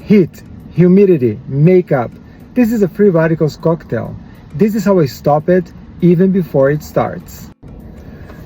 heat, humidity, makeup. This is a free radicals cocktail. This is how I stop it even before it starts.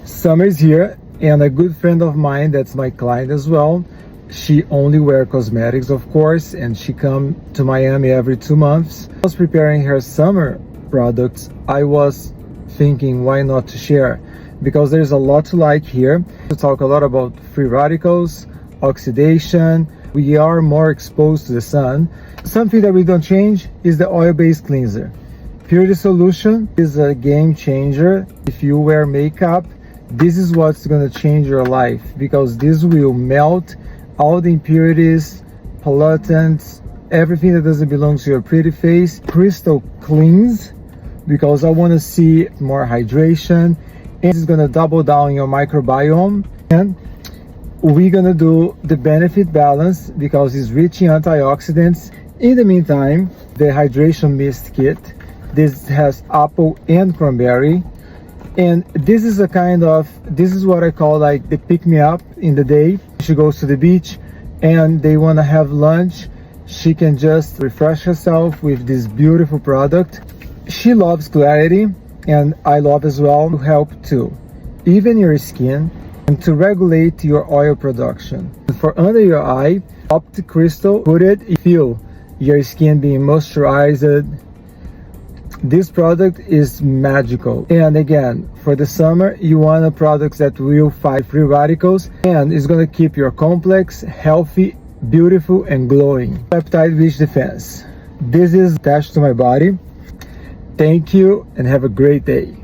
Summer is here, and a good friend of mine that's my client as well, she only wears Cosmedix, of course, and she comes to Miami every 2 months. I was preparing her summer products. I was thinking why not to share, because there's a lot to like here. We talk a lot about free radicals, oxidation. We are more exposed to the sun. Something that we don't change is the oil-based cleanser. Purity solution is a game changer. If you wear makeup, this is what's going to change your life, because this will melt all the impurities, pollutants, everything that doesn't belong to your pretty face. Crystal cleans, because I want to see more hydration, and it's going to double down your microbiome. And we're going to do the benefit balance, because it's rich in antioxidants. In the meantime, the hydration mist kit, this has apple and cranberry. And this is this is what I call like the pick-me-up in the day. She goes to the beach and they want to have lunch. She can just refresh herself with this beautiful product. She loves clarity, and I love as well to help to even your skin and to regulate your oil production. For under your eye, Optic Crystal, put it, feel your skin being moisturized. This product is magical. And again, for the summer, you want a product that will fight free radicals and is going to keep your complex, healthy, beautiful, and glowing. Peptide-Rich Defense. This is attached to my body. Thank you and have a great day.